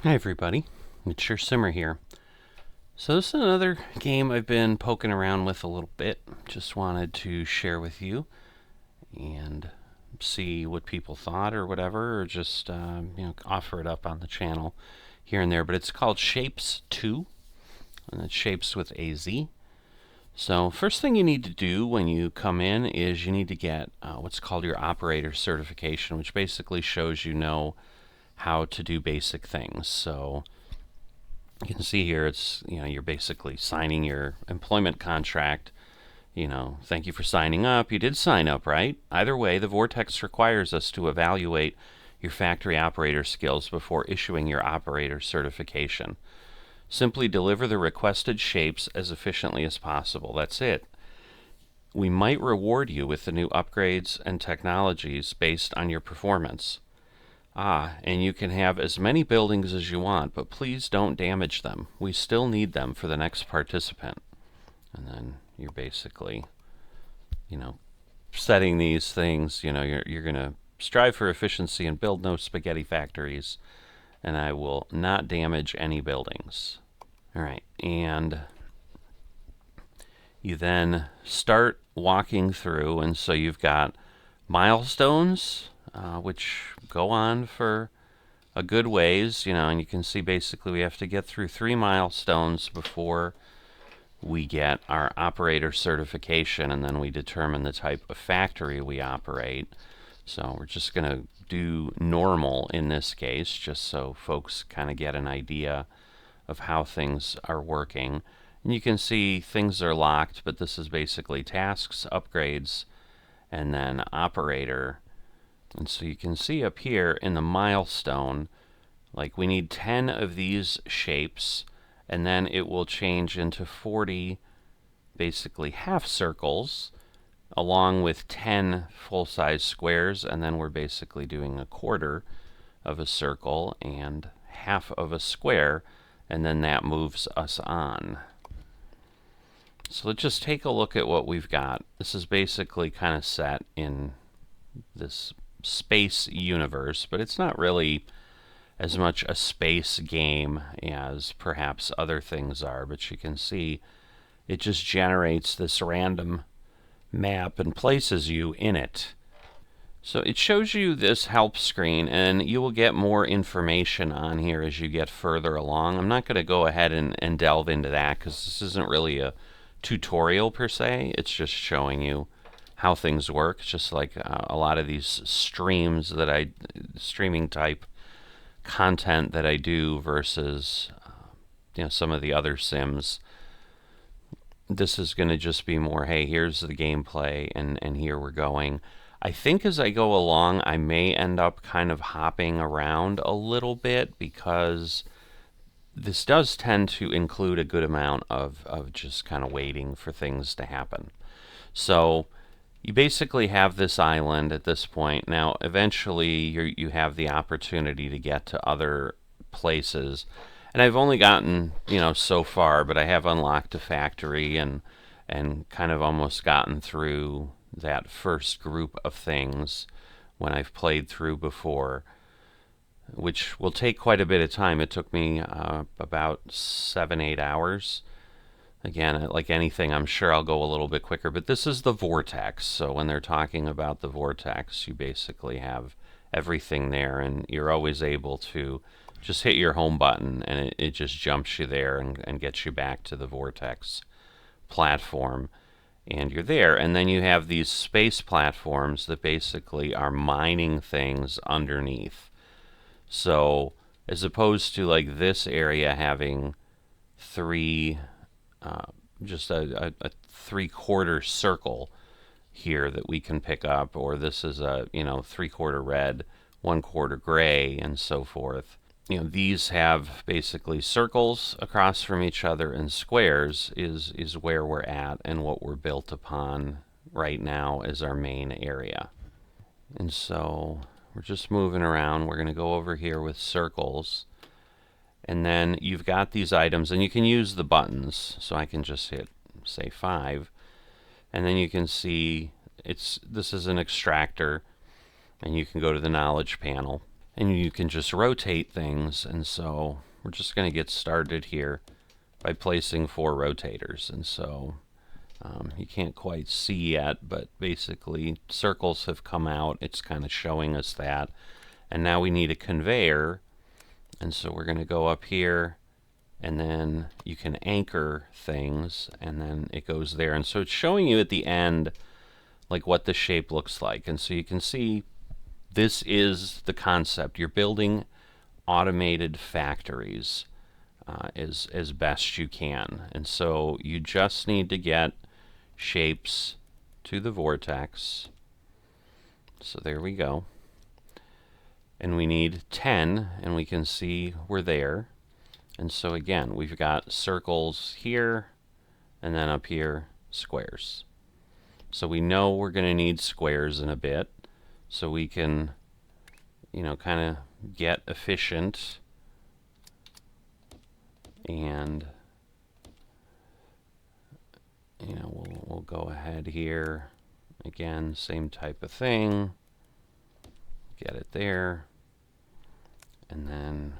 Hi everybody, it's your Simmer here. So this is another game I've been poking around with a little bit. Just wanted to share with you and see what people thought or whatever, or just offer it up on the channel here and there. But it's called Shapez 2, and it's Shapes with a Z. So first thing you need to do when you come in is you need to get what's called your operator certification, which basically shows you know how to do basic things. So you can see here it's, you're basically signing your employment contract. Thank you for signing up. You did sign up, right? Either way, the Vortex requires us to evaluate your factory operator skills before issuing your operator certification. Simply deliver the requested shapes as efficiently as possible. That's it. We might reward you with the new upgrades and technologies based on your performance. And you can have as many buildings as you want, but please don't damage them. We still need them for the next participant. And then you're basically, setting these things, you're going to strive for efficiency and build no spaghetti factories, and I will not damage any buildings. All right, and you then start walking through, and so you've got milestones, which go on for a good ways, and you can see basically we have to get through 3 milestones before we get our operator certification, and then we determine the type of factory we operate. So we're just going to do normal in this case, just so folks kind of get an idea of how things are working. And you can see things are locked, but this is basically tasks, upgrades, and then operator. And so you can see up here in the milestone, like we need 10 of these shapes, and then it will change into 40 basically half circles, along with 10 full-size squares, and then we're basically doing a quarter of a circle and half of a square, and then that moves us on. So let's just take a look at what we've got. This is basically kind of set in this space universe, but it's not really as much a space game as perhaps other things are. But you can see it just generates this random map and places you in it. So it shows you this help screen, and you will get more information on here as you get further along. I'm not going to go ahead and delve into that because this isn't really a tutorial per se. It's just showing you how things work. It's just like a lot of these streaming type content that I do versus some of the other sims. This is going to just be more, hey, here's the gameplay, and here we're going. I think as I go along, I may end up kind of hopping around a little bit because this does tend to include a good amount of just kind of waiting for things to happen. So you basically have this island at this point. Now, eventually, you have the opportunity to get to other places. And I've only gotten, so far, but I have unlocked a factory and kind of almost gotten through that first group of things when I've played through before, which will take quite a bit of time. It took me about 7-8 hours. Again, like anything, I'm sure I'll go a little bit quicker, but this is the Vortex. So when they're talking about the Vortex, you basically have everything there, and you're always able to just hit your home button, and it just jumps you there and gets you back to the Vortex platform, and you're there. And then you have these space platforms that basically are mining things underneath. So as opposed to like this area having just a 3/4 circle here that we can pick up, or this is a 3/4 red, 1/4 gray, and so forth. These have basically circles across from each other, and squares is where we're at and what we're built upon right now as our main area. And so we're just moving around. We're going to go over here with circles, and then you've got these items, and you can use the buttons. So I can just hit, say, 5, and then you can see this is an extractor, and you can go to the knowledge panel. And you can just rotate things, and so we're just going to get started here by placing 4 rotators. And so you can't quite see yet, but basically circles have come out. It's kind of showing us that. And now we need a conveyor, and so we're going to go up here, and then you can anchor things, and then it goes there. And so it's showing you at the end like what the shape looks like. And so you can see this is the concept. You're building automated factories as best you can. And so you just need to get shapes to the vortex. So there we go. And we need 10, and we can see we're there. And so again, we've got circles here, and then up here, squares. So we know we're going to need squares in a bit, so we can, kind of get efficient. And, we'll go ahead here. Again, same type of thing. Get it there. And then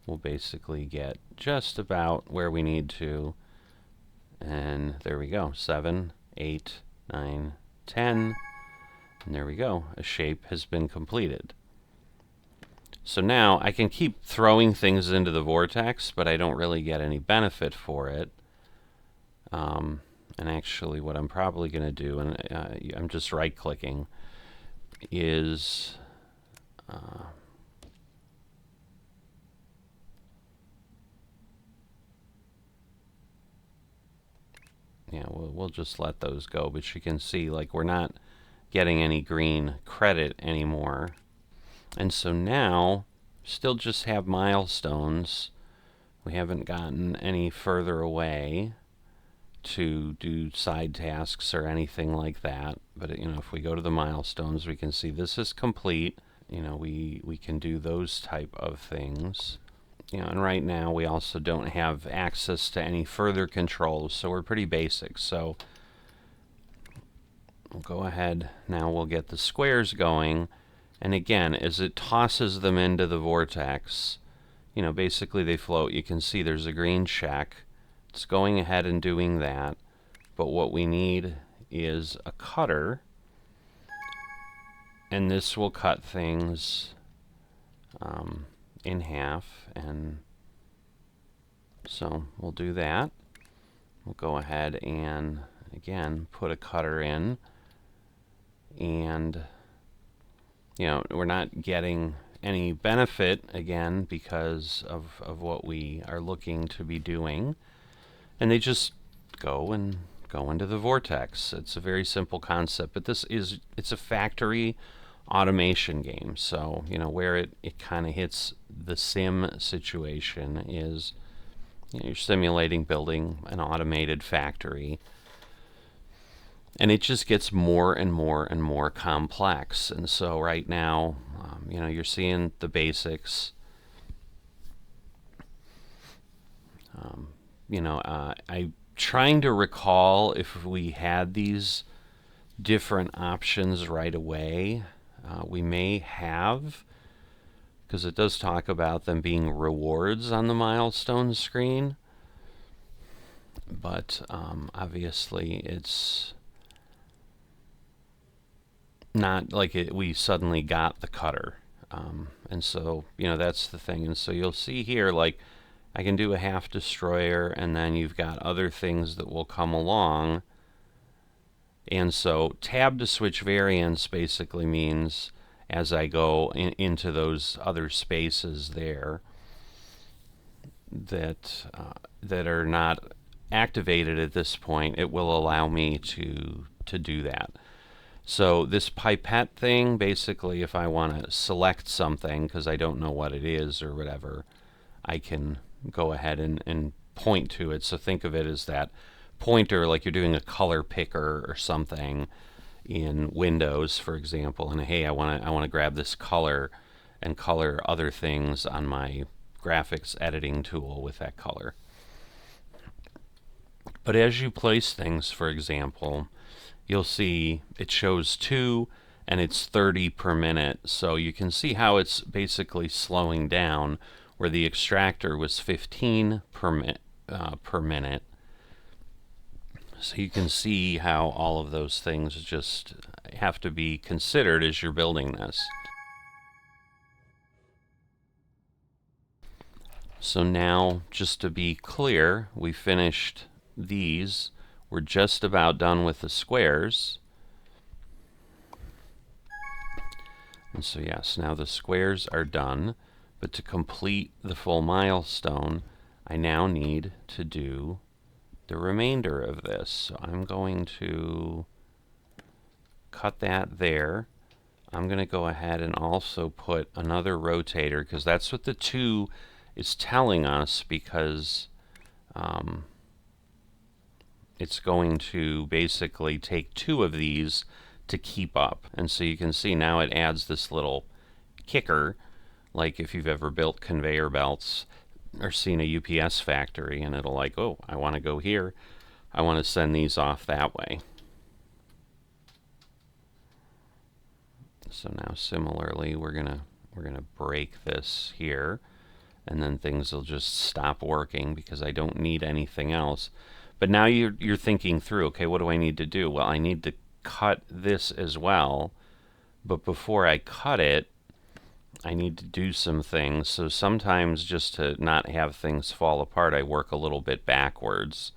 we'll basically get just about where we need to. And there we go. 7, 8, 9, 10. And there we go. A shape has been completed. So now I can keep throwing things into the vortex, but I don't really get any benefit for it. And actually what I'm probably going to do, and I'm just right-clicking, is we'll just let those go, but you can see like we're not getting any green credit anymore. And so now still just have milestones. We haven't gotten any further away to do side tasks or anything like that. But if we go to the milestones, we can see this is complete. We can do those type of things. And right now we also don't have access to any further controls, so we're pretty basic. So we'll go ahead. Now we'll get the squares going. And again, as it tosses them into the vortex, basically they float. You can see there's a green check. It's going ahead and doing that. But what we need is a cutter. And this will cut things in half. And so we'll do that. We'll go ahead and, again, put a cutter in. And we're not getting any benefit, again, because of what we are looking to be doing. And they just go into the vortex. It's a very simple concept, but it's a factory automation game. So, where it kind of hits the sim situation is, you're simulating building an automated factory. And it just gets more and more and more complex. And so right now, you're seeing the basics. I'm trying to recall if we had these different options right away. We may have, because it does talk about them being rewards on the milestone screen. But obviously it's not like we suddenly got the cutter. And so, that's the thing. And so you'll see here, like, I can do a half destroyer, and then you've got other things that will come along. And so tab to switch variants basically means as I go into those other spaces there that are not activated at this point, it will allow me to do that. So this pipette thing, basically, if I want to select something because I don't know what it is or whatever, I can go ahead and point to it. So think of it as that pointer, like you're doing a color picker or something in Windows, for example. And hey, I want to grab this color and color other things on my graphics editing tool with that color. But as you place things, for example, you'll see it shows 2, and it's 30 per minute. So you can see how it's basically slowing down, where the extractor was 15 per minute. So you can see how all of those things just have to be considered as you're building this. So now, just to be clear, we finished these. We're just about done with the squares. And so yes, now the squares are done, but to complete the full milestone, I now need to do the remainder of this. So I'm going to cut that there. I'm going to go ahead and also put another rotator, because that's what the 2 is telling us, because it's going to basically take 2 of these to keep up. And so you can see now it adds this little kicker, like if you've ever built conveyor belts or seen a UPS factory, and it'll like, oh, I want to go here, I want to send these off that way. So now similarly, we're gonna break this here, and then things will just stop working because I don't need anything else. But now you're thinking through, okay, what do I need to do? Well, I need to cut this as well, but before I cut it, I need to do some things. So sometimes, just to not have things fall apart, I work a little bit backwards.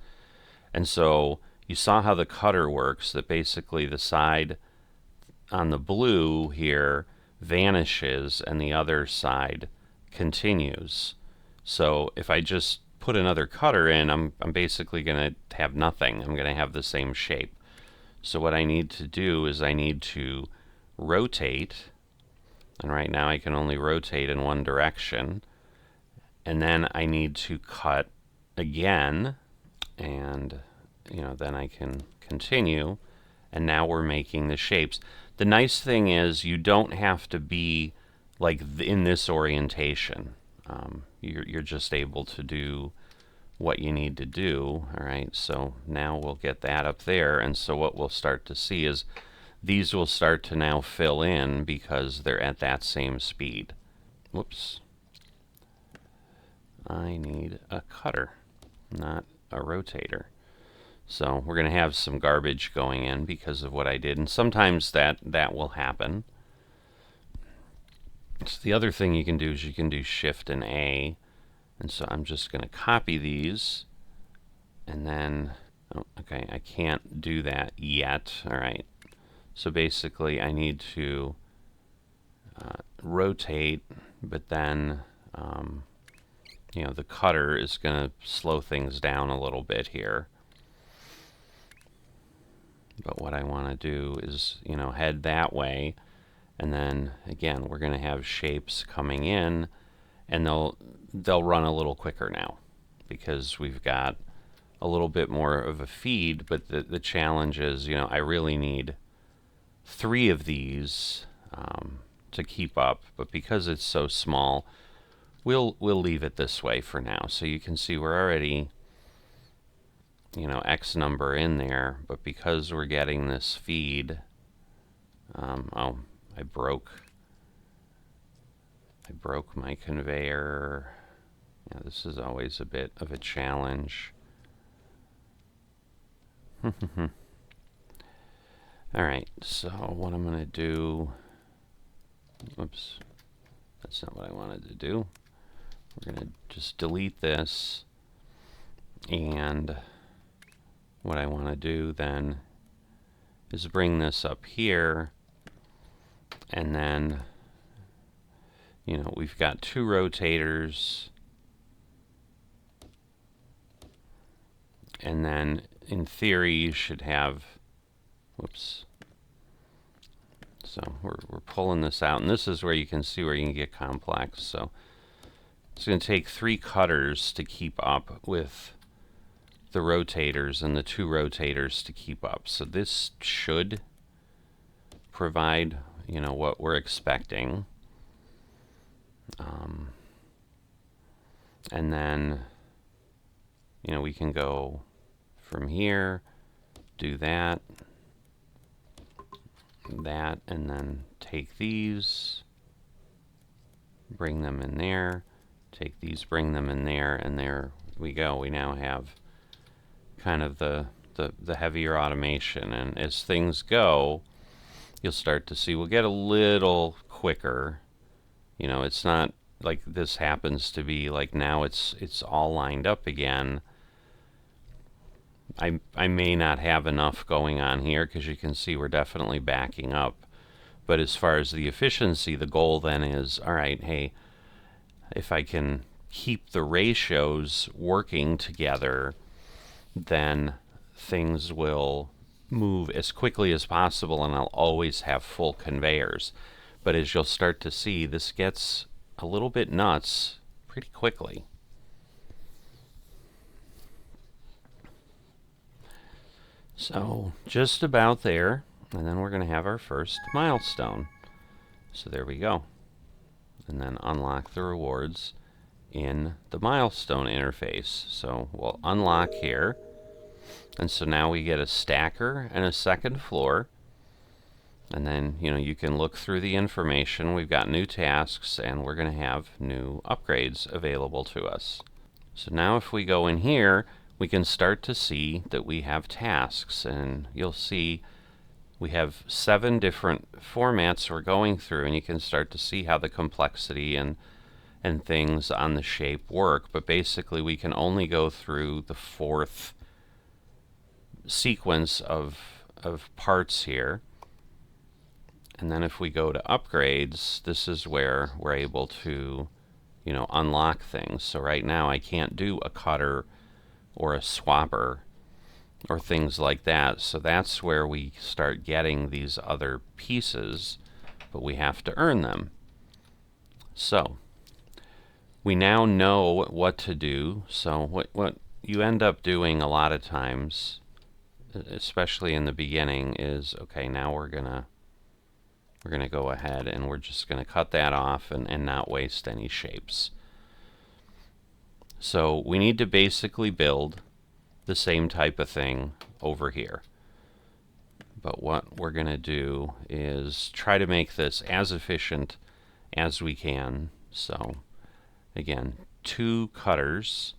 And so you saw how the cutter works, that basically the side on the blue here vanishes and the other side continues. So if I just put another cutter in, I'm basically going to have nothing. I'm going to have the same shape. So what I need to do is I need to rotate, and right now I can only rotate in one direction, and then I need to cut again, and then I can continue, and now we're making the shapes. The nice thing is you don't have to be like in this orientation. You're just able to do what you need to do. All right, so now we'll get that up there, and so what we'll start to see is these will start to now fill in because they're at that same speed. Whoops. I need a cutter, not a rotator. So we're going to have some garbage going in because of what I did, and sometimes that will happen. So the other thing you can do is you can do Shift and A, and so I'm just going to copy these, and then, oh, okay, I can't do that yet. All right, so basically I need to rotate, but then the cutter is going to slow things down a little bit here. But what I want to do is, head that way, and then again we're going to have shapes coming in, and they'll run a little quicker now because we've got a little bit more of a feed. But the challenge is, I really need 3 of these to keep up. But because it's so small, we'll leave it this way for now. So you can see we're already X number in there, but because we're getting this feed, oh, I broke my conveyor. Yeah, this is always a bit of a challenge. Alright, so what I'm going to do, whoops, that's not what I wanted to do. We're going to just delete this, and what I want to do then is bring this up here, and then we've got 2 rotators, and then in theory you should have, whoops, so we're pulling this out, and this is where you can see where you can get complex. So it's going to take 3 cutters to keep up with the rotators, and the 2 rotators to keep up. So this should provide what we're expecting, and then we can go from here, do that, that, and then take these, bring them in there, take these, bring them in there, and there we go. We now have kind of the heavier automation, and as things go, you'll start to see we'll get a little quicker. You know, it's not like this happens to be like now it's all lined up again. I may not have enough going on here because you can see we're definitely backing up. But as far as the efficiency, the goal then is, all right, hey, if I can keep the ratios working together, then things will move as quickly as possible and I'll always have full conveyors. But as you'll start to see, this gets a little bit nuts pretty quickly. So just about there, and then we're going to have our first milestone. So there we go. And then unlock the rewards in the milestone interface. So we'll unlock here. And so now we get a stacker and a second floor. And then, you know, you can look through the information. We've got new tasks, and we're going to have new upgrades available to us. So now if we go in here, we can start to see that we have tasks, and you'll see we have 7 different formats we're going through, and you can start to see how the complexity and things on the shape work. But basically we can only go through the 4th sequence of parts here. And then if we go to upgrades, this is where we're able to, you know, unlock things. So right now I can't do a cutter or a swapper or things like that. So that's where we start getting these other pieces, but we have to earn them. So we now know what to do. So what you end up doing a lot of times, especially in the beginning, is, okay, now we're gonna go ahead and we're just gonna cut that off and not waste any shapes. So we need to basically build the same type of thing over here. But what we're going to do is try to make this as efficient as we can. So again, 2 cutters.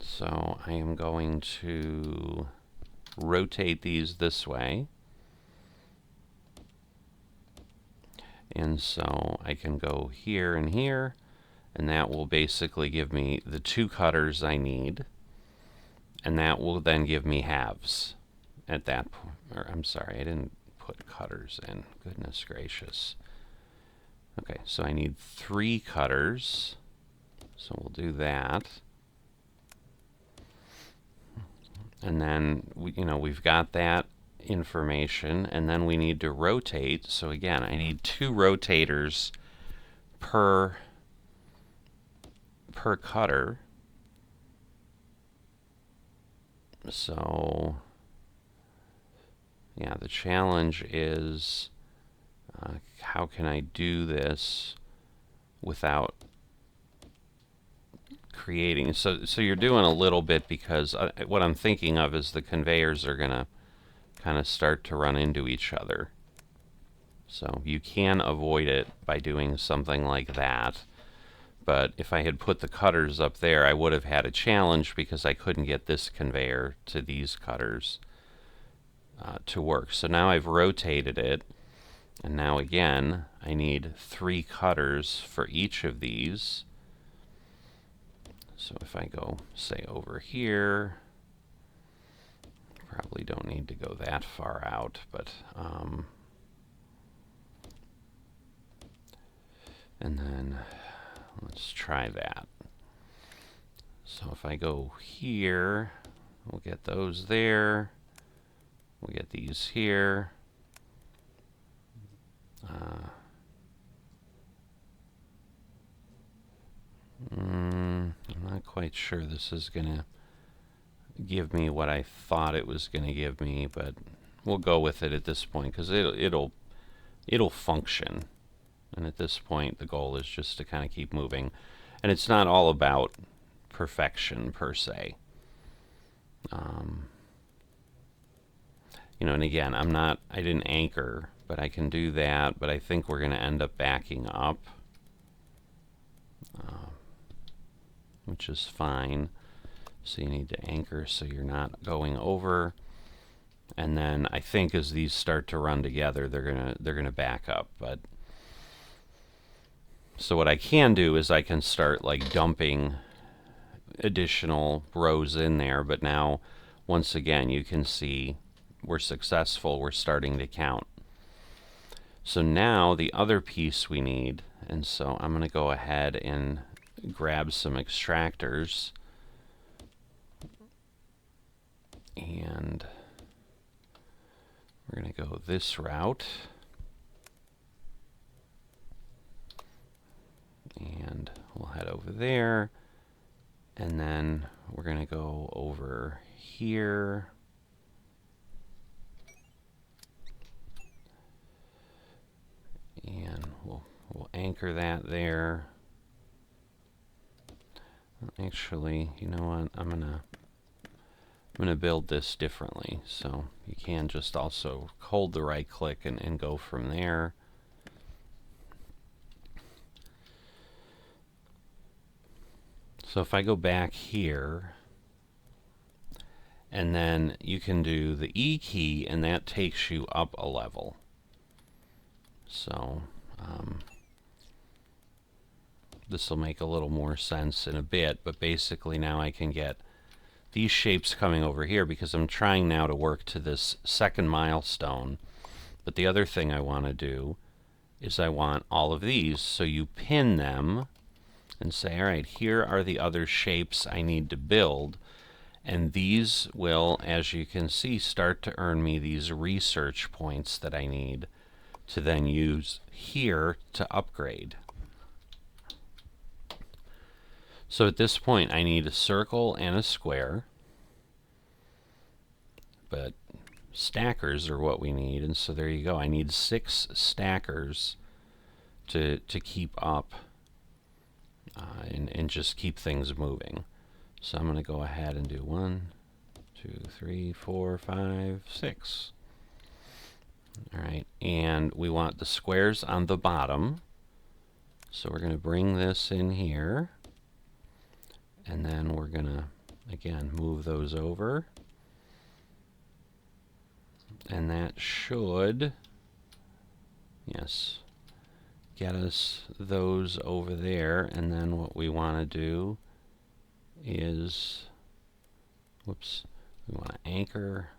So I am going to rotate these this way. And so I can go here and here, and that will basically give me the 2 cutters I need, and that will then give me halves at that point. Or I'm sorry, I didn't put cutters in. Goodness gracious. Okay, so I need 3 cutters, so we'll do that. And then we've got that information, and then we need to rotate. So again, I need 2 rotators per cutter. So yeah, the challenge is how can I do this without creating, so you're doing a little bit, because what I'm thinking of is the conveyors are gonna kind of start to run into each other. So you can avoid it by doing something like that. But if I had put the cutters up there, I would have had a challenge because I couldn't get this conveyor to these cutters to work. So now I've rotated it, and now again I need 3 cutters for each of these. So if I go, say, over here, probably don't need to go that far out, but and then let's try that. So if I go here, we'll get those there. We'll get these here. I'm not quite sure this is going to give me what I thought it was going to give me, but we'll go with it at this point because it'll function. And at this point, the goal is just to kind of keep moving. And it's not all about perfection per se. You know, and again, I didn't anchor, but I can do that, but I think we're going to end up backing up, which is fine. So you need to anchor so you're not going over. And then I think as these start to run together, they're gonna back up. But so what I can do is I can start like dumping additional rows in there. But now, once again, you can see we're successful. We're starting to count. So now the other piece we need, and so I'm gonna go ahead and grab some extractors, and we're going to go this route, and we'll head over there, and then we're going to go over here, and we'll anchor that there. Actually, you know what? I'm gonna build this differently, so you can just also hold the right click and go from there. So if I go back here, and then you can do the E key, and that takes you up a level. So this will make a little more sense in a bit, but basically now I can get these shapes coming over here because I'm trying now to work to this second milestone. But the other thing I want to do is I want all of these, so you pin them and say, all right, here are the other shapes I need to build, and these will, as you can see, start to earn me these research points that I need to then use here to upgrade. So at this point I need a circle and a square, but stackers are what we need, and so there you go. I need 6 stackers to keep up and just keep things moving. So I'm going to go ahead and do 1, 2, 3, 4, 5, 6. All right, and we want the squares on the bottom, so we're going to bring this in here, and then we're going to again move those over, and that should, yes, get us those over there. And then what we want to do is, whoops, we want to anchor,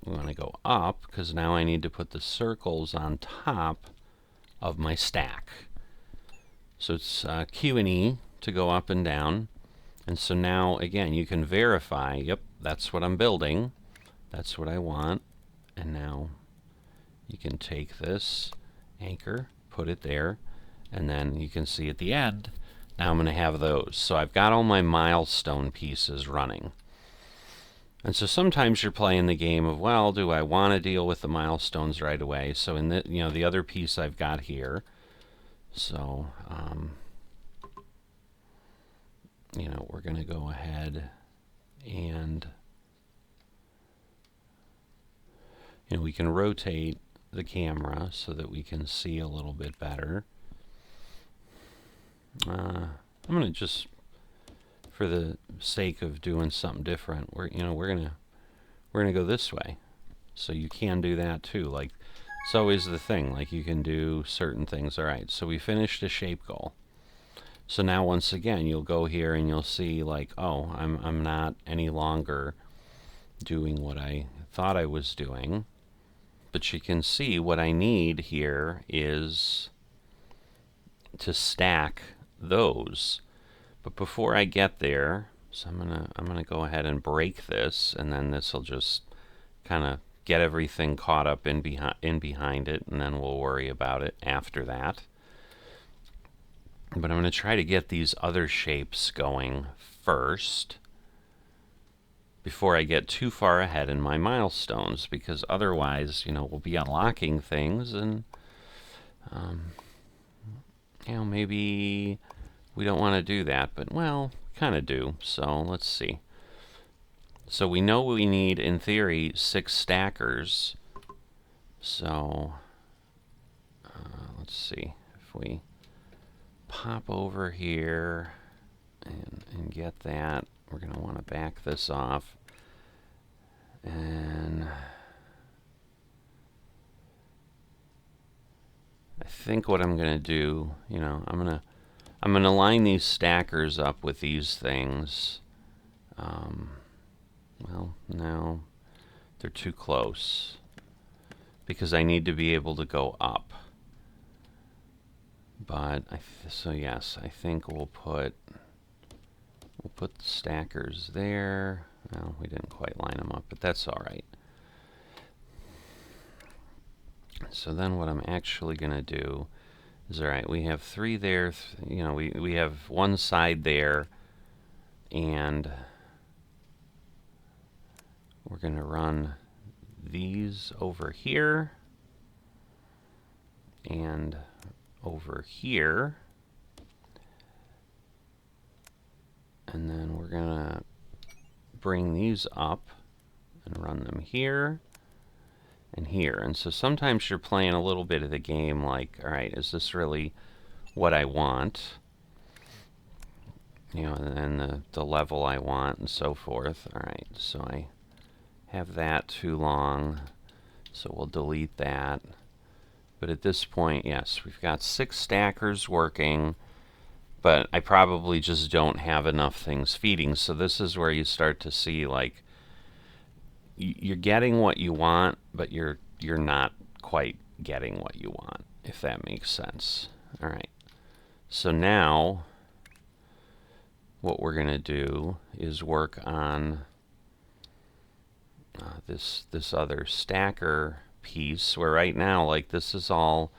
we want to go up, because now I need to put the circles on top of my stack. So it's Q and E to go up and down. And so now again you can verify, yep, that's what I'm building, that's what I want. And now you can take this anchor, put it there, and then you can see at the end, now I'm going to have those. So I've got all my milestone pieces running. And so sometimes you're playing the game of, well, do I want to deal with the milestones right away? So in the, you know, the other piece I've got here, so you know, we're going to go ahead and, you know, we can rotate the camera so that we can see a little bit better. I'm going to just, for the sake of doing something different, we're gonna go this way. So you can do that too. Like, it's always the thing, like you can do certain things. All right, so we finished a shape goal. So now once again you'll go here and you'll see, like, oh, I'm not any longer doing what I thought I was doing. But you can see what I need here is to stack those. But before I get there, so I'm gonna go ahead and break this, and then this will just kind of get everything caught up in behind it, and then we'll worry about it after that. But I'm going to try to get these other shapes going first before I get too far ahead in my milestones, because otherwise, you know, we'll be unlocking things, and you know, maybe we don't want to do that, but well, kind of do. So let's see. So we know we need, in theory, 6 stackers. So let's see if we pop over here and get that. We're going to want to back this off. And I think what I'm going to do, I'm going to line these stackers up with these things. Well, no, they're too close because I need to be able to go up. But so yes, I think we'll put the stackers there. Well, we didn't quite line them up, but that's all right. So then what I'm actually going to do is, all right, we have 3 there. We have one side there, and we're going to run these over here and over here. And then we're going to bring these up and run them here and here. And so sometimes you're playing a little bit of the game like, all right, is this really what I want? And the level I want and so forth. All right, so I have that too long, so we'll delete that. But at this point, yes, we've got 6 stackers working, but I probably just don't have enough things feeding. So this is where you start to see, like, you're getting what you want, but you're not quite getting what you want, if that makes sense. All right, so now what we're going to do is work on this other stacker piece, where right now, like, this is all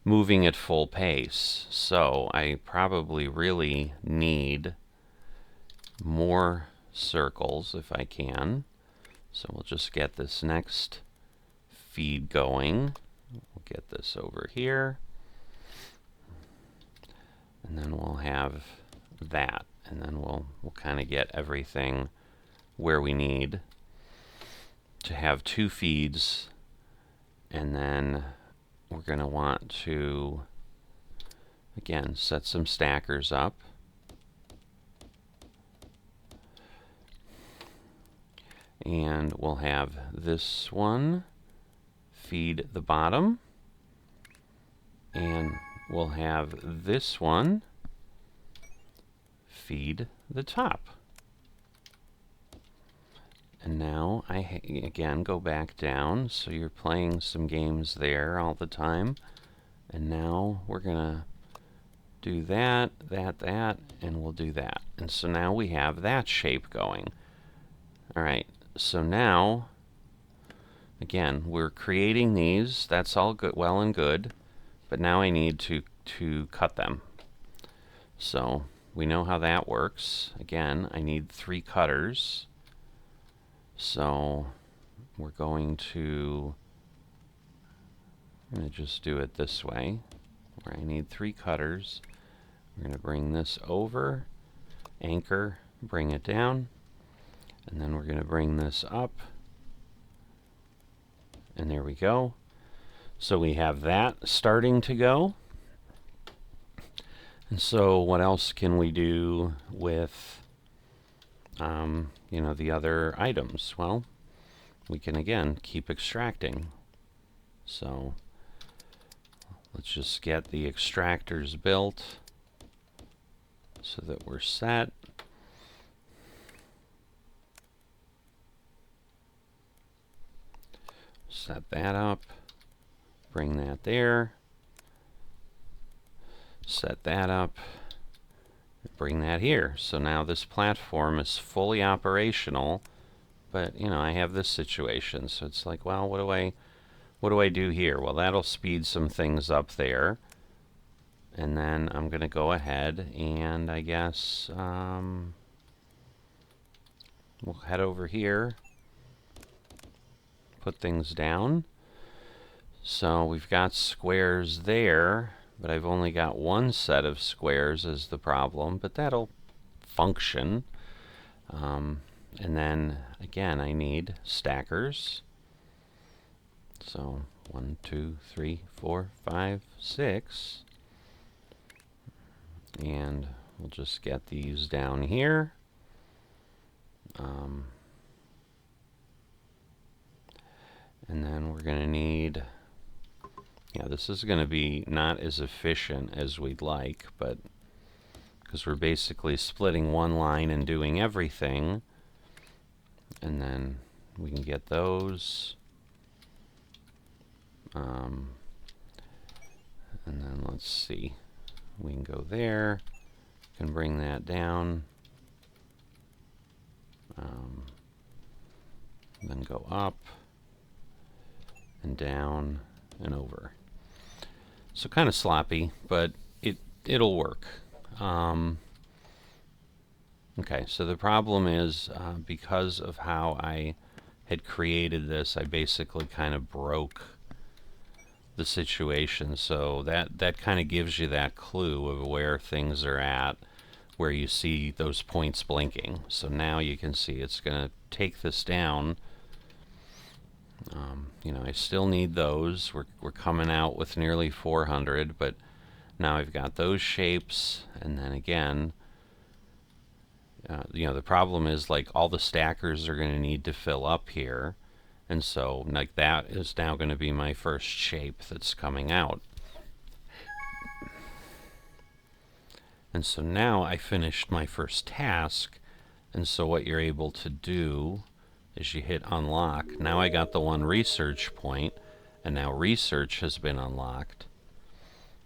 moving at full pace. So I probably really need more circles if I can. So we'll just get this next feed going. We'll get this over here. And then we'll have that. And then we'll kind of get everything where we need to have 2 feeds. And then we're going to want to, again, set some stackers up. And we'll have this one feed the bottom. And we'll have this one feed the top. And now I again go back down, so you're playing some games there all the time. And now we're gonna do that, and we'll do that. And so now we have that shape going. All right, so now, again, we're creating these. That's all good, well and good. But now I need to cut them. So we know how that works. Again, I need 3 cutters. So we're going to just do it this way, where I need 3 cutters. We're going to bring this over, anchor, bring it down, and then we're going to bring this up, and there we go. So we have that starting to go. And so what else can we do with the other items? Well, we can again keep extracting. So let's just get the extractors built so that we're set. Set that up, bring that there, set that up, bring that here. So now this platform is fully operational, but I have this situation, so it's like, well, what do I do here? Well, that'll speed some things up there, and then I'm gonna go ahead and I guess we'll head over here, put things down. So we've got squares there, but I've only got one set of squares is the problem, but that'll function. And then again, I need stackers. So 1, 2, 3, 4, 5, 6. And we'll just get these down here. And then we're going to need, yeah, this is going to be not as efficient as we'd like, but because we're basically splitting one line and doing everything. And then we can get those. And then let's see. We can go there. Can bring that down. Then go up and down and over. So kind of sloppy, but it'll work. Okay, so the problem is because of how I had created this, I basically kind of broke the situation. So that kind of gives you that clue of where things are at, where you see those points blinking. So now you can see it's going to take this down. You know, I still need those. We're coming out with nearly 400, but now I've got those shapes, and then again, you know, the problem is like all the stackers are going to need to fill up here, and so like that is now going to be my first shape that's coming out. And so now I finished my first task, and so what you're able to do is you hit unlock. Now I got the one research point, and now research has been unlocked.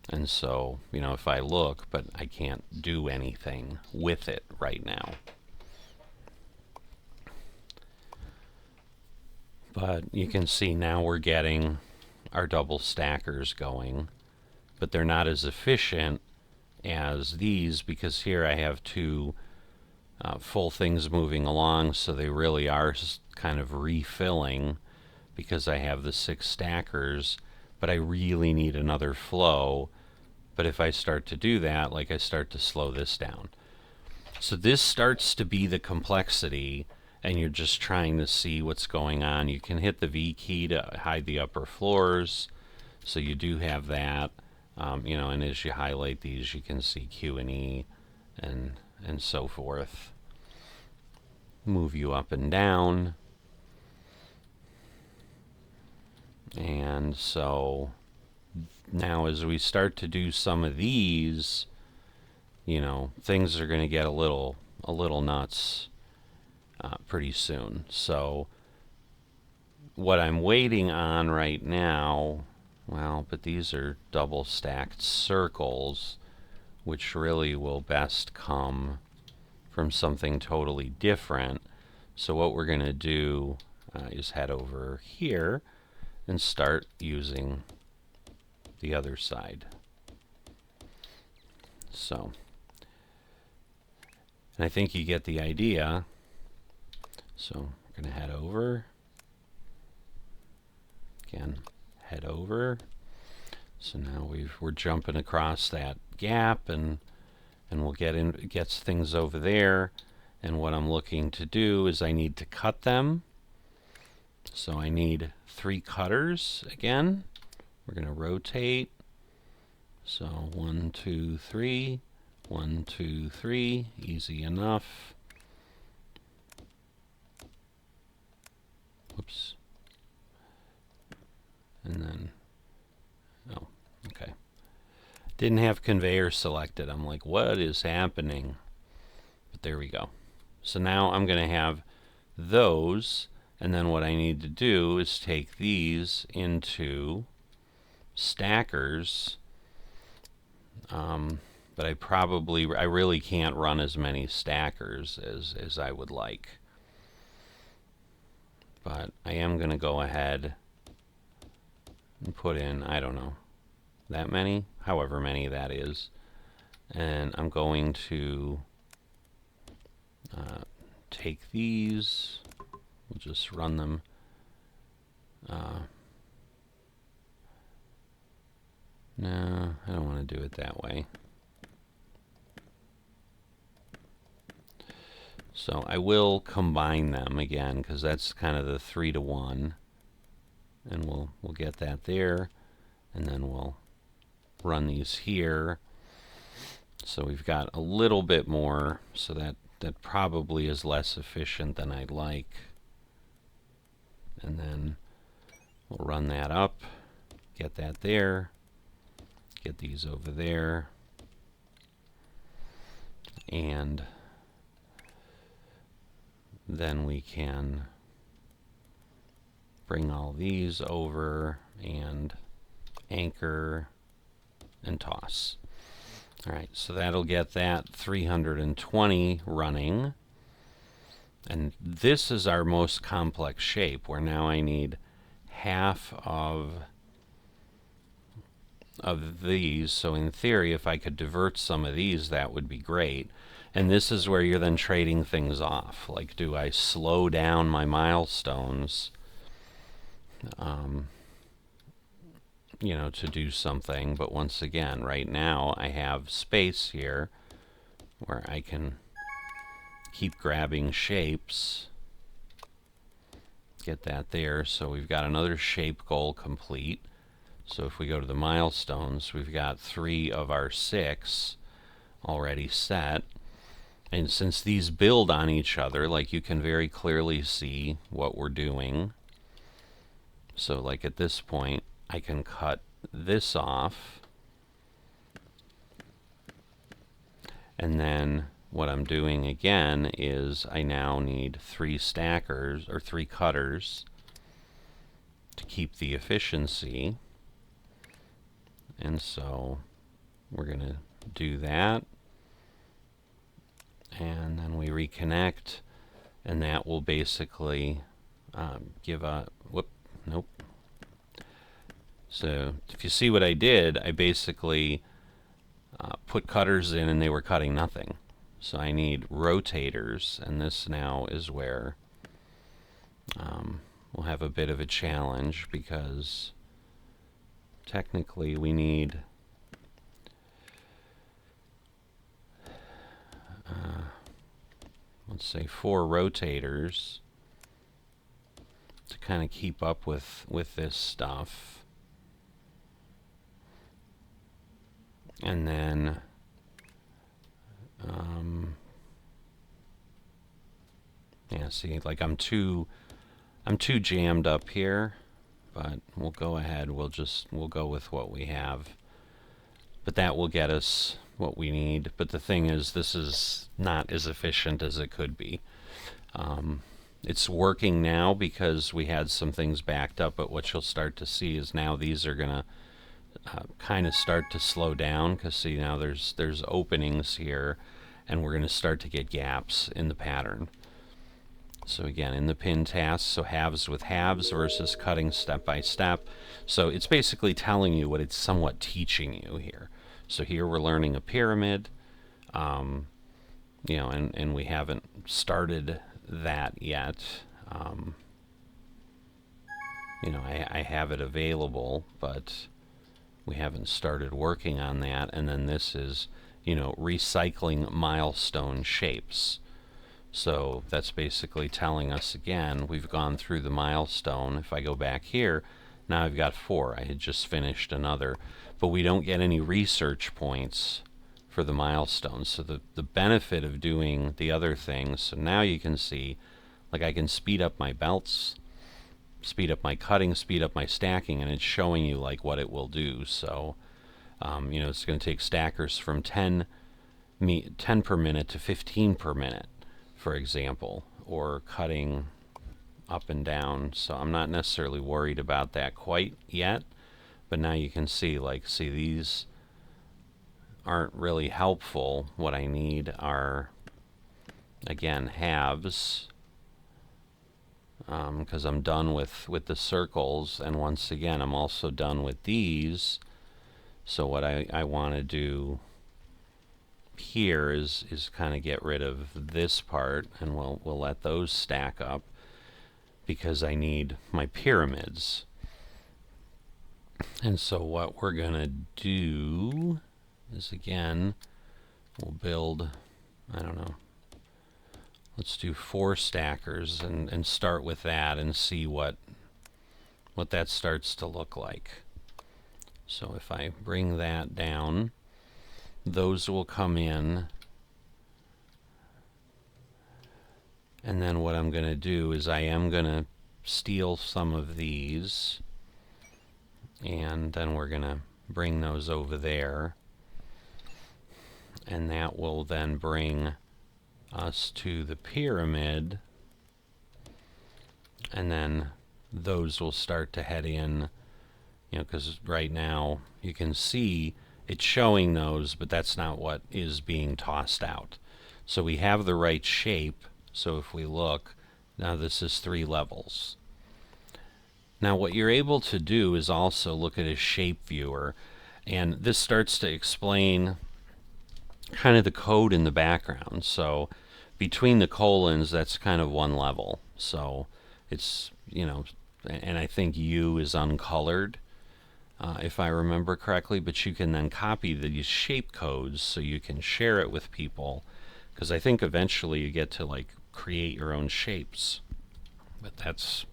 And so, you know, if I look, but I can't do anything with it right now. But you can see now we're getting our double stackers going, but they're not as efficient as these because here I have two full things moving along, so they really are kind of refilling because I have the 6 stackers, but I really need another flow. But if I start to do that, like I start to slow this down. So this starts to be the complexity, and you're just trying to see what's going on. You can hit the V key to hide the upper floors, so you do have that. You know, and as you highlight these, you can see Q and E and so forth. Move you up and down. And so now as we start to do some of these, you know, things are going to get a little nuts pretty soon. So what I'm waiting on right now, well, but these are double stacked circles, which really will best come from something totally different. So what we're going to do is head over here and start using the other side. So, and I think you get the idea. So we're going to head over. Again, head over. So now we're jumping across that gap, and we'll get things over there. And what I'm looking to do is I need to cut them. So I need 3 cutters again. We're going to rotate. So 1, 2, 3, 1, 2, 3, easy enough. Whoops. And then, oh, okay. Didn't have conveyor selected. I'm like, what is happening? But there we go. So now I'm going to have those, and then what I need to do is take these into stackers. But I really can't run as many stackers as I would like. But I am going to go ahead and put in, I don't know, that many, however many that is. And I'm going to take these, we'll just run them. No, I don't want to do it that way. So I will combine them again because that's kind of the 3-to-1, and we'll get that there, and then we'll run these here. So we've got a little bit more, so that probably is less efficient than I'd like. And then we'll run that up, get that there, get these over there, and then we can bring all these over and anchor and toss. All right, so that'll get that 320 running. And this is our most complex shape, where now I need half of these. So in theory, if I could divert some of these, that would be great. And this is where you're then trading things off. Like, do I slow down my milestones, you know, to do something? But once again, right now I have space here where I can keep grabbing shapes, get that there. So we've got another shape goal complete. So if we go to the milestones, we've got 3 of our 6 already set. And since these build on each other, like, you can very clearly see what we're doing. So like at this point, I can cut this off. And then what I'm doing again is I now need 3 stackers, or 3 cutters, to keep the efficiency. And so we're going to do that. And then we reconnect, and that will basically give a, nope. So if you see what I did, I basically put cutters in and they were cutting nothing. So I need rotators, and this now is where we'll have a bit of a challenge, because technically we need let's say 4 rotators to kind of keep up with this stuff. And then yeah, see, like I'm too jammed up here, but we'll go ahead, we'll go with what we have. But that will get us what we need. But the thing is, this is not as efficient as it could be. It's working now because we had some things backed up, but what you'll start to see is now these are going to kind of start to slow down, because see, now there's openings here, and we're going to start to get gaps in the pattern. So again, in the pin task, so halves with halves versus cutting step by step. So it's basically telling you what it's somewhat teaching you here. So here we're learning a pyramid, you know, and we haven't started that yet. You know, I have it available, but we haven't started working on that. And then this is, you know, recycling milestone shapes. So that's basically telling us, again, we've gone through the milestone. If I go back here, now I've got 4. I had just finished another. But we don't get any research points for the milestones. So the benefit of doing the other things, so now you can see, like, I can speed up my belts, speed up my cutting, speed up my stacking, and it's showing you like what it will do. So you know, it's going to take stackers from 10 per minute to 15 per minute, for example, or cutting up and down. So I'm not necessarily worried about that quite yet, but now you can see, like, see, these aren't really helpful. What I need are, again, halves, because I'm done with the circles, and once again I'm also done with these. So what I want to do here is kind of get rid of this part, and we'll let those stack up, because I need my pyramids. And so what we're gonna do is, again, we'll build, I don't know, let's do 4 stackers and start with that and see what that starts to look like. So if I bring that down, those will come in, and then what I'm going to do is I am going to steal some of these, and then we're going to bring those over there, and that will then bring us to the pyramid, and then those will start to head in, you know, because right now you can see it's showing those, but that's not what is being tossed out. So we have the right shape. So if we look, now this is 3 levels. Now what you're able to do is also look at a shape viewer, and this starts to explain kind of the code in the background. So between the colons, that's kind of 1 level. So it's, you know, and I think U is uncolored, if I remember correctly, but you can then copy these shape codes so you can share it with people, because I think eventually you get to like create your own shapes, but that's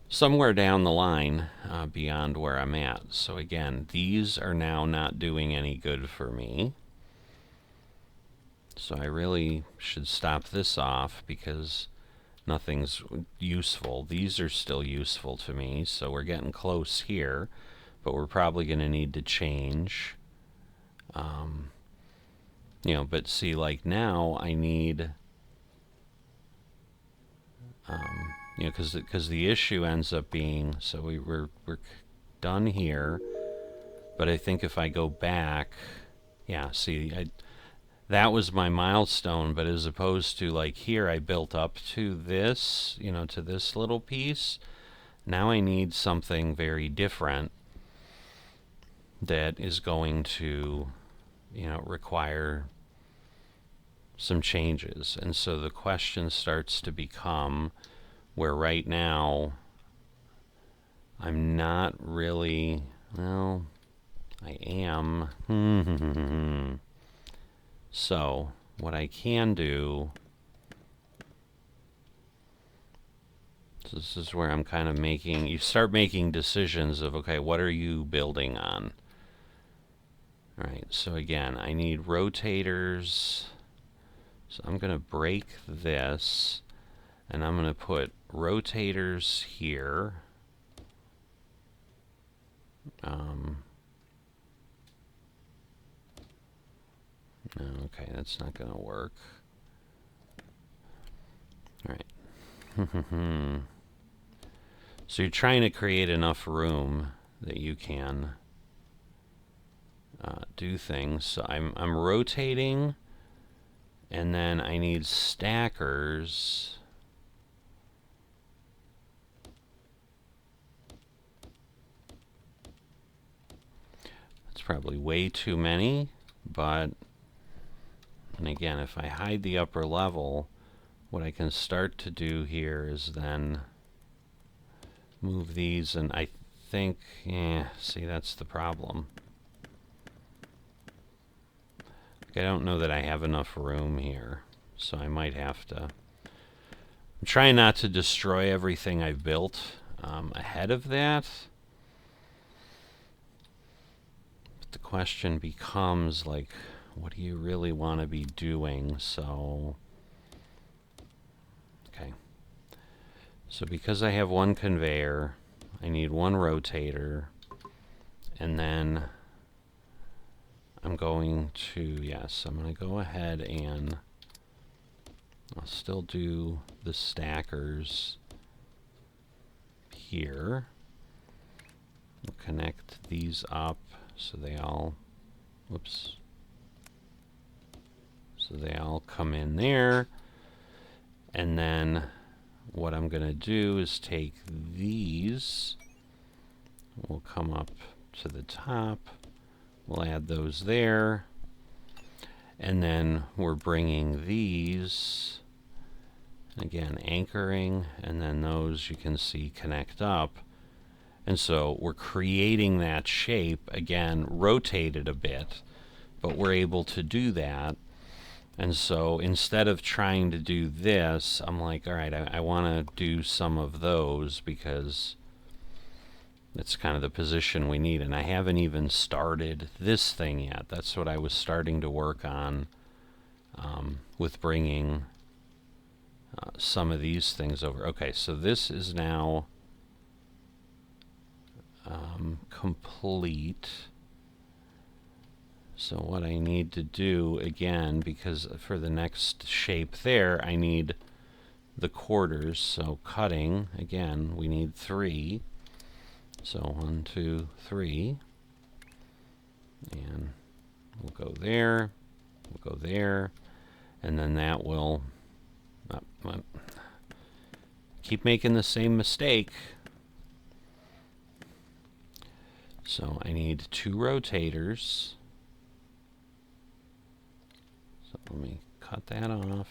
somewhere down the line, beyond where I'm at. So again, these are now not doing any good for me, so I really should stop this off because nothing's useful. These are still useful to me, so we're getting close here, but we're probably going to need to change. You know, but see, like now I need, you know, because the issue ends up being, so we're done here, but I think if I go back, yeah, see, that was my milestone, but as opposed to like here I built up to this, you know, to this little piece. Now I need something very different that is going to, you know, require some changes. And so the question starts to become, where right now I'm not really, well, I am. So what I can do, so this is where I'm kind of making, you start making decisions of, okay, what are you building on? All right, so again, I need rotators. So I'm going to break this, and I'm going to put rotators here. Okay, that's not going to work. All right. So you're trying to create enough room that you can do things. So I'm rotating, and then I need stackers. That's probably way too many, but, and again, if I hide the upper level, what I can start to do here is then move these, and I think, see, that's the problem. I don't know that I have enough room here, so I might have to, I'm trying not to destroy everything I've built ahead of that. But the question becomes, like, what do you really want to be doing? So, okay. So because I have 1 conveyor, I need 1 rotator, and then I'm going to, yes, I'm going to go ahead and I'll still do the stackers here. We'll connect these up so they all, whoops, so they all come in there. And then what I'm going to do is take these, we'll come up to the top, we'll add those there, and then we're bringing these, again, anchoring, and then those you can see connect up. And so we're creating that shape, again, rotated a bit, but we're able to do that. And so instead of trying to do this, I'm like, all right, I want to do some of those because that's kind of the position we need. And I haven't even started this thing yet. That's what I was starting to work on with bringing some of these things over. Okay, so this is now complete. So what I need to do again, because for the next shape there, I need the quarters. So cutting, again, we need 3. So 1, 2, 3. And we'll go there. We'll go there. And then that will... keep making the same mistake. So I need 2 rotators. So let me cut that off.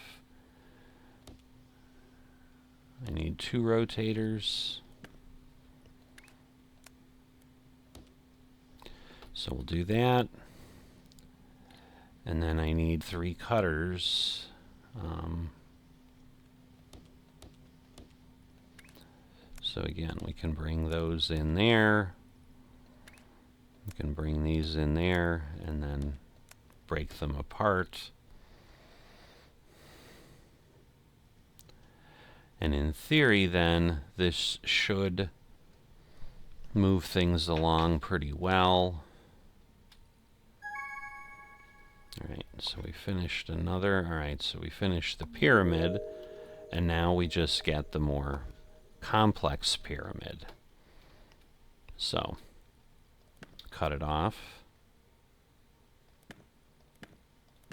I need 2 rotators. So we'll do that. And then I need 3 cutters. So again, we can bring those in there. We can bring these in there and then break them apart. And in theory, then, this should move things along pretty well. Alright, so we finished another. Alright, so we finished the pyramid, and now we just get the more complex pyramid. So, cut it off.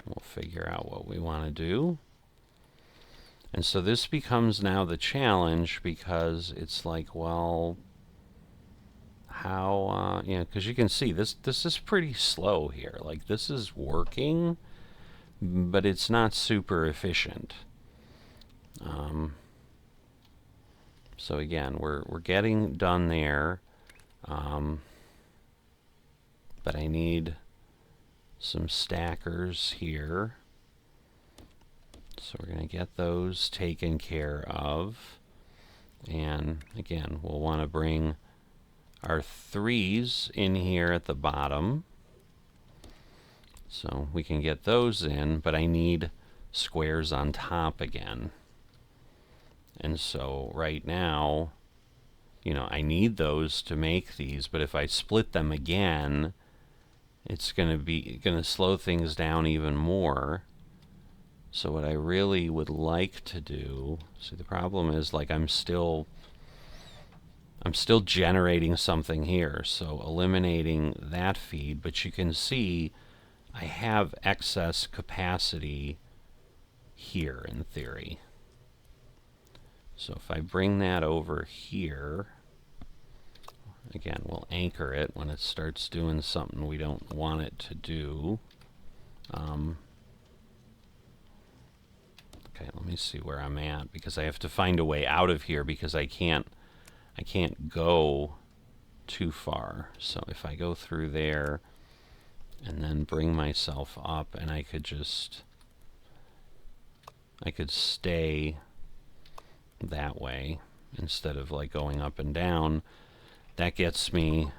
We'll figure out what we want to do. And so this becomes now the challenge, because it's like, well, how, you know, because you can see this is pretty slow here. Like, this is working, but it's not super efficient. So again, we're getting done there, but I need some stackers here. So we're going to get those taken care of. And again, we'll want to bring our 3s in here at the bottom. So we can get those in, but I need squares on top again. And so right now, you know, I need those to make these, but if I split them again, it's going to slow things down even more. So what I really would like to do, see, the problem is, like, I'm still generating something here, so eliminating that feed, but you can see I have excess capacity here in theory. So if I bring that over here, again, we'll anchor it when it starts doing something we don't want it to do. Okay, let me see where I'm at, because I have to find a way out of here, because I can't go too far. So if I go through there and then bring myself up, and I could stay that way instead of like going up and down, that gets me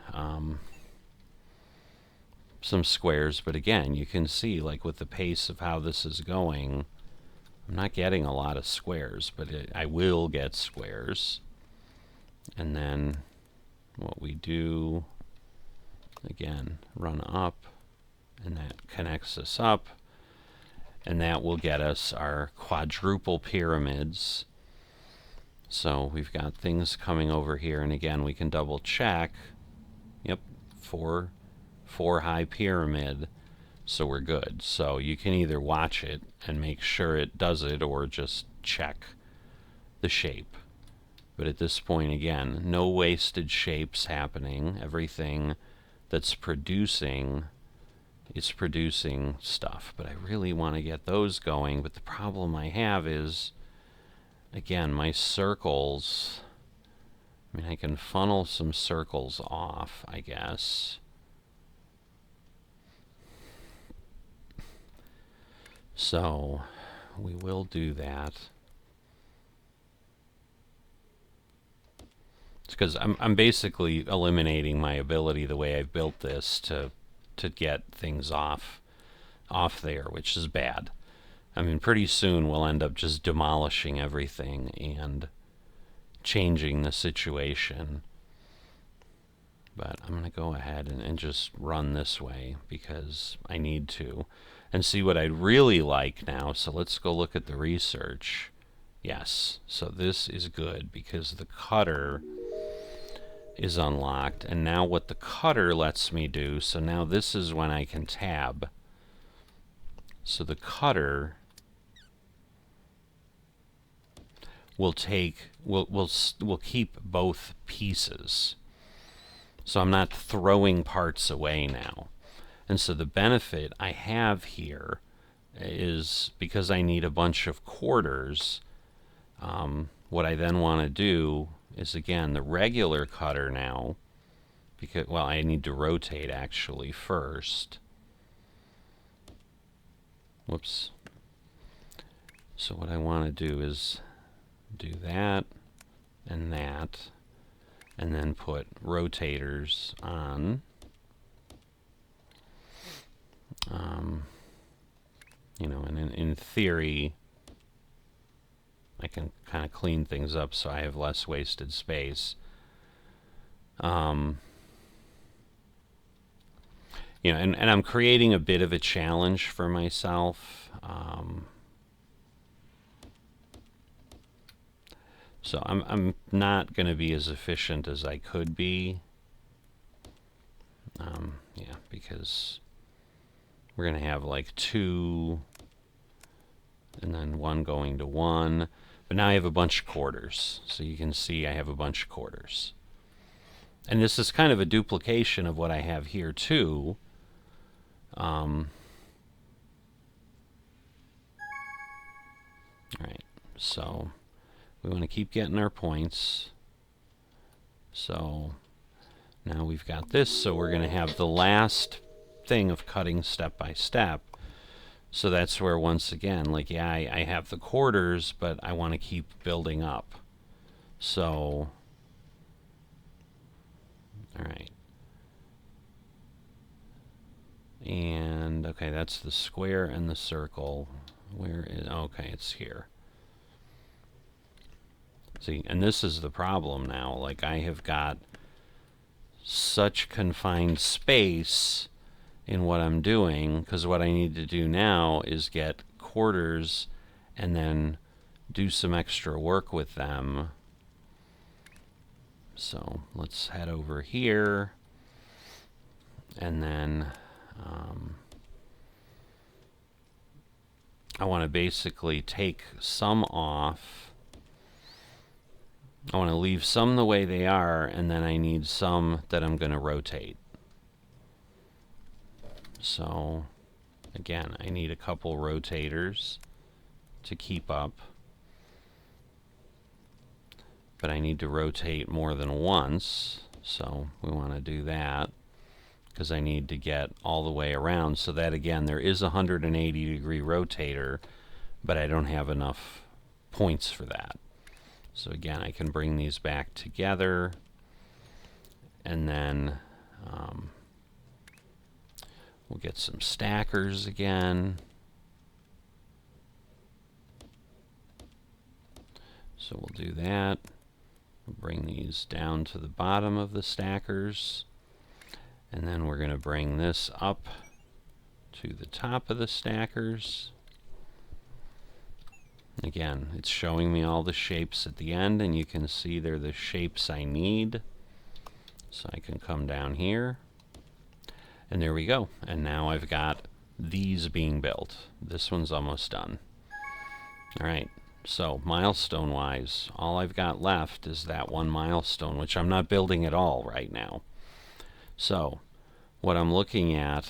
some squares. But again, you can see, like, with the pace of how this is going, I'm not getting a lot of squares, but I will get squares. And then what we do, again, run up, and that connects us up, and that will get us our quadruple pyramids. So we've got things coming over here, and again, we can double check. Yep, four high pyramid. So we're good. So you can either watch it and make sure it does it, or just check the shape. But at this point, again, no wasted shapes happening. Everything that's producing is producing stuff. But I really want to get those going. But the problem I have is, again, my circles, I mean, I can funnel some circles off, I guess. So we will do that. It's because I'm basically eliminating my ability the way I've built this to get things off there, which is bad. I mean, pretty soon we'll end up just demolishing everything and changing the situation. But I'm going to go ahead and just run this way because I need to. And see what I'd really like now. So let's go look at the research. Yes, so this is good because the cutter is unlocked. And now what the cutter lets me do, so now this is when I can tab. So the cutter will take, will keep both pieces. So I'm not throwing parts away now. And so the benefit I have here is because I need a bunch of quarters, what I then want to do is, again, the regular cutter now, because, well, I need to rotate actually first. Whoops. So what I want to do is do that, and then put rotators on. You know, and in theory, I can kind of clean things up so I have less wasted space. You know, and I'm creating a bit of a challenge for myself. So I'm not going to be as efficient as I could be. Yeah, because we're going to have like 2 and then 1 going to 1. But now I have a bunch of quarters. So you can see I have a bunch of quarters. And this is kind of a duplication of what I have here too. All right, so we want to keep getting our points. So now we've got this, so we're going to have the last thing of cutting step by step. So that's where, once again, like, yeah, I have the quarters, but I want to keep building up. So, all right. And, okay, that's the square and the circle. Where is, okay, it's here. See, and this is the problem now. Like, I have got such confined space in what I'm doing, because what I need to do now is get quarters and then do some extra work with them. So let's head over here, and then I want to basically take some off. I want to leave some the way they are, and then I need some that I'm going to rotate. So, again, I need a couple rotators to keep up. But I need to rotate more than once, so we want to do that, because I need to get all the way around. So that, again, there is a 180-degree rotator, but I don't have enough points for that. So again, I can bring these back together, and then we'll get some stackers again. So we'll do that. We'll bring these down to the bottom of the stackers, and then we're going to bring this up to the top of the stackers. Again, it's showing me all the shapes at the end, and you can see they're the shapes I need. So I can come down here, and there we go. And now I've got these being built. This one's almost done. All right, so milestone-wise, all I've got left is that one milestone, which I'm not building at all right now. So what I'm looking at,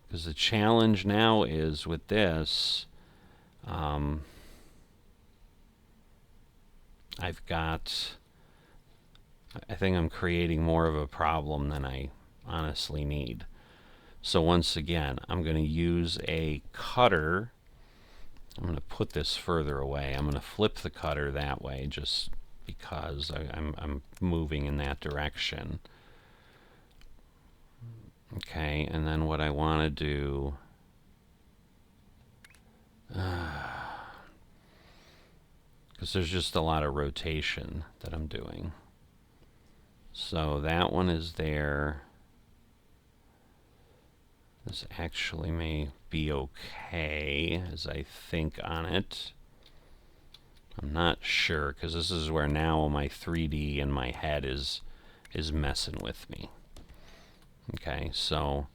because the challenge now is with this, I think I'm creating more of a problem than I honestly need. So once again, I'm going to use a cutter I'm going to put this further away. I'm going to flip the cutter that way just because I'm moving in that direction. Okay, and then what I want to do, because there's just a lot of rotation that I'm doing. So that one is there. This actually may be okay as I think on it. I'm not sure, because this is where now my 3D in my head is messing with me. Okay, so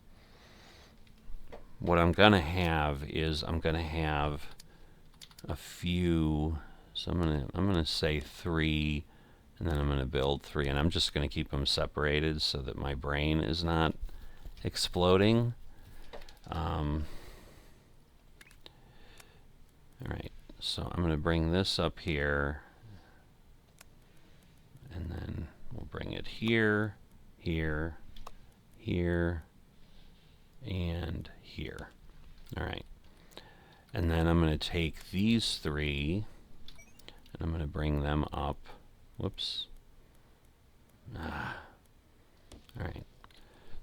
what I'm going to have is I'm going to have a few, so I'm going to say 3, and then I'm going to build 3, and I'm just going to keep them separated so that my brain is not exploding. All right, so I'm going to bring this up here, and then we'll bring it here, here, here, and here. All right, and then I'm going to take these 3, and I'm going to bring them up. Whoops. All right.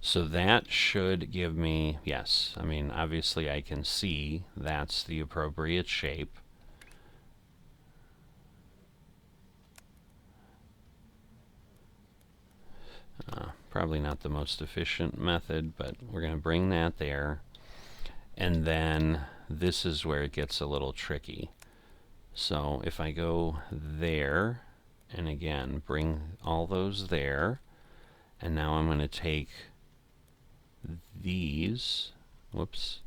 So that should give me, yes, I mean, obviously I can see that's the appropriate shape. Probably not the most efficient method, but we're going to bring that there. And then this is where it gets a little tricky. So if I go there, and again, bring all those there, and now I'm going to take these, whoops,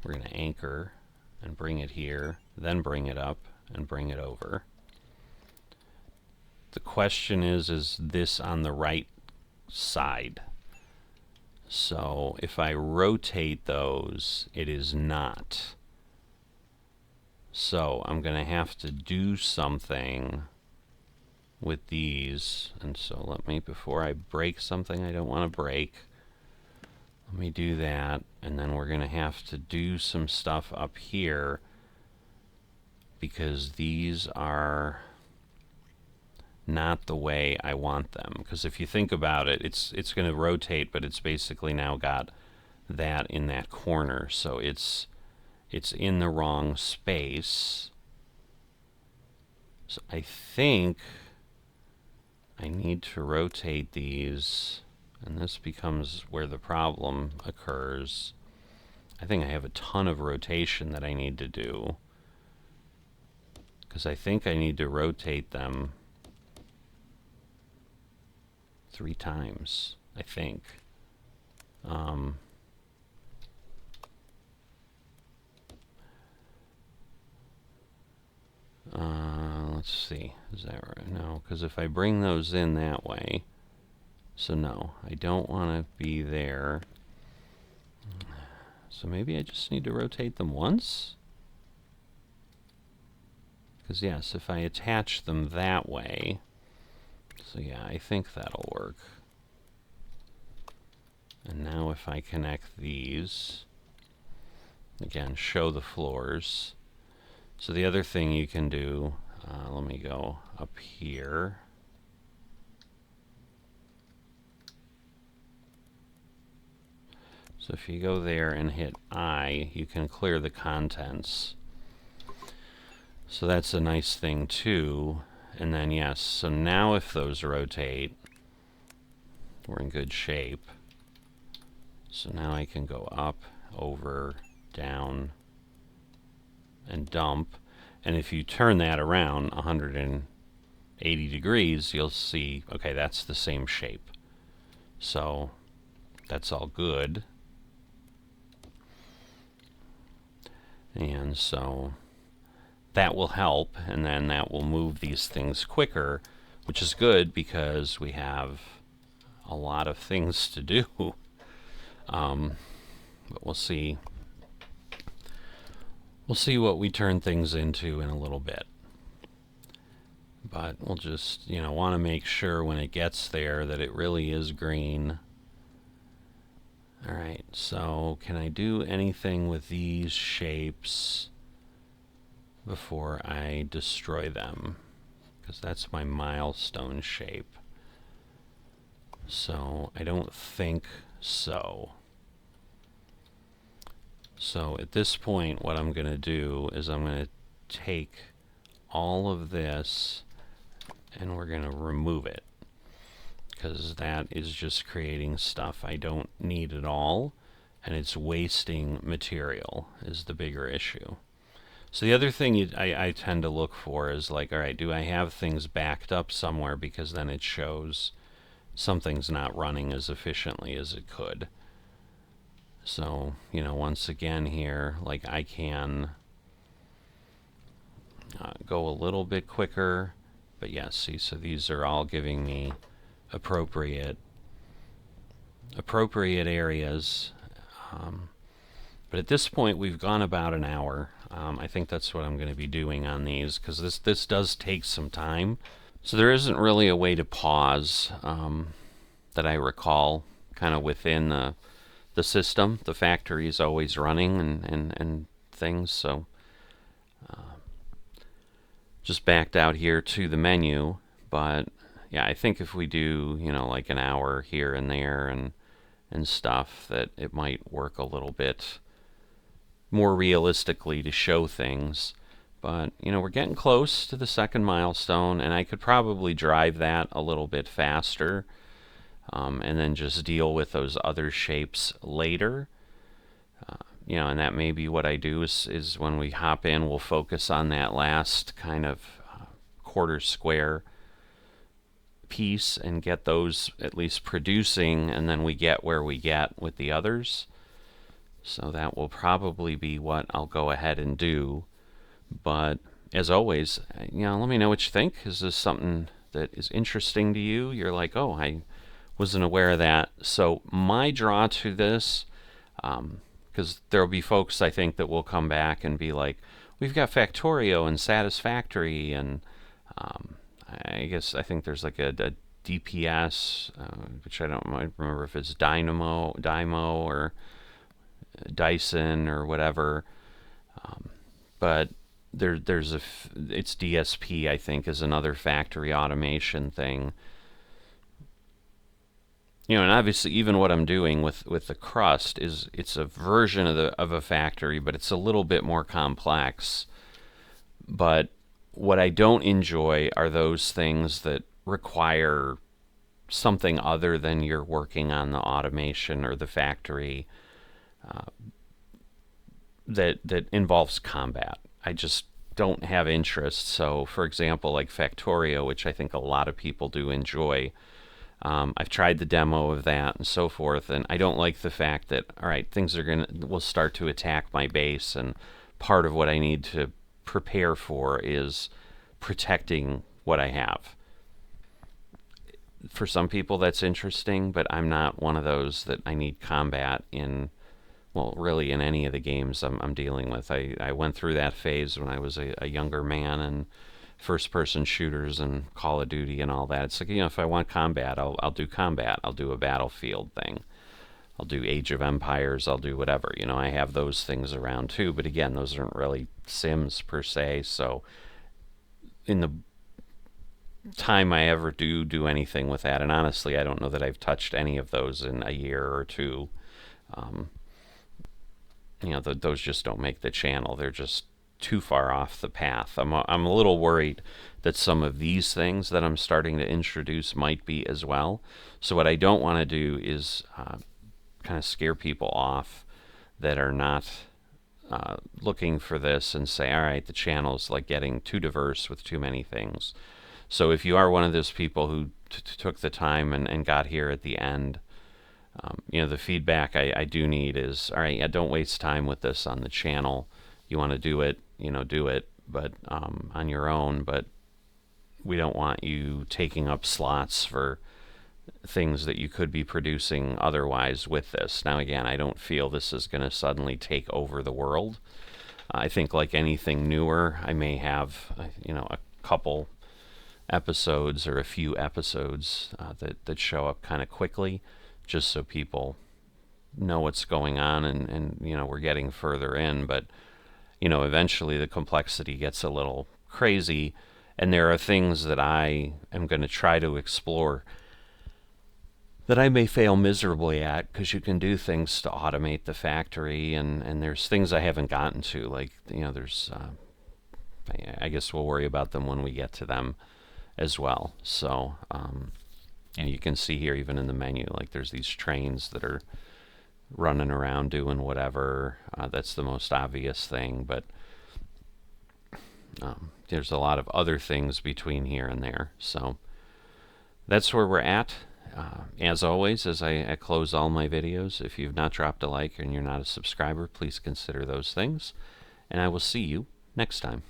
we're going to anchor and bring it here, then bring it up and bring it over. The question is this on the right side? So if I rotate those, it is not. So I'm going to have to do something with these. And so let me, before I break something I don't want to break, let me do that. And then we're going to have to do some stuff up here because these are not the way I want them. Because if you think about it, it's going to rotate, but it's basically now got that in that corner. So it's in the wrong space. So I think I need to rotate these, and this becomes where the problem occurs. I think I have a ton of rotation that I need to do, because I think I need to rotate them 3 times, I think. Let's see, is that right? No, because if I bring those in that way, so no, I don't want to be there. So maybe I just need to rotate them once? Because yes, if I attach them that way, so yeah, I think that'll work. And now if I connect these, again, show the floors. So the other thing you can do, let me go up here. So if you go there and hit I, you can clear the contents. So that's a nice thing too. And then yes, so now if those rotate, we're in good shape. So now I can go up, over, down, and dump. And if you turn that around 180 degrees, you'll see, okay, that's the same shape. So that's all good. And so that will help, and then that will move these things quicker, which is good because we have a lot of things to do. But we'll see. We'll see what we turn things into in a little bit. But we'll just, want to make sure when it gets there that it really is green. Alright, so can I do anything with these shapes? before I destroy them, because that's my milestone shape. So I don't think so. So at this point, what I'm going to do is I'm going to take all of this and we're going to remove it, because that is just creating stuff I don't need at all, and it's wasting material is the bigger issue. So the other thing I tend to look for is like, all right, do I have things backed up somewhere, because then it shows something's not running as efficiently as it could. So, once again here, like I can go a little bit quicker, but yes, see, so these are all giving me appropriate areas. But at this point, we've gone about an hour. I think that's what I'm going to be doing on these, because this does take some time. So there isn't really a way to pause that I recall, kind of within the system. The factory is always running and things. So just backed out here to the menu. But yeah, I think if we do, like an hour here and there and stuff, that it might work a little bit more realistically to show things. But, we're getting close to the second milestone, and I could probably drive that a little bit faster, and then just deal with those other shapes later. And that may be what I do is when we hop in, we'll focus on that last kind of quarter square piece and get those at least producing, and then we get where we get with the others. So that will probably be what I'll go ahead and do. But as always, let me know what you think. Is this something that is interesting to you? You're like, oh, I wasn't aware of that. So my draw to this, because there'll be folks, I think, that will come back and be like, we've got Factorio and Satisfactory, and I think there's like a DPS, which I don't remember if it's Dymo or Dyson or whatever, but it's DSP, I think, is another factory automation thing. And obviously even what I'm doing with the crust it's a version of a factory, but it's a little bit more complex. But what I don't enjoy are those things that require something other than you're working on the automation or the factory, that involves combat. I just don't have interest. So, for example, like Factorio, which I think a lot of people do enjoy, I've tried the demo of that and so forth, and I don't like the fact that, all right, things will start to attack my base, and part of what I need to prepare for is protecting what I have. For some people that's interesting, but I'm not one of those that I need combat in, well, really in any of the games I'm dealing with. I went through that phase when I was a younger man, and first-person shooters and Call of Duty and all that. It's like, if I want combat, I'll do combat. I'll do a Battlefield thing. I'll do Age of Empires. I'll do whatever. I have those things around too. But again, those aren't really Sims per se. So in the time I ever do anything with that, and honestly, I don't know that I've touched any of those in a year or two. Those just don't make the channel. They're just too far off the path. I'm a little worried that some of these things that I'm starting to introduce might be as well. So what I don't want to do is kind of scare people off that are not looking for this and say, all right, the channel's like getting too diverse with too many things. So if you are one of those people who took the time and got here at the end, the feedback I do need is, all right, yeah, don't waste time with this on the channel. You want to do it, do it, but on your own. But we don't want you taking up slots for things that you could be producing otherwise with this. Now, again, I don't feel this is going to suddenly take over the world. I think like anything newer, I may have, a couple episodes or a few episodes that show up kind of quickly, just so people know what's going on, and we're getting further in. But you know, eventually the complexity gets a little crazy, and there are things that I am going to try to explore that I may fail miserably at, because you can do things to automate the factory, and there's things I haven't gotten to, like, you know, there's I guess we'll worry about them when we get to them as well. So and you can see here, even in the menu, like there's these trains that are running around doing whatever. That's the most obvious thing, but there's a lot of other things between here and there. So that's where we're at. As always, as I close all my videos, if you've not dropped a like and you're not a subscriber, please consider those things. And I will see you next time.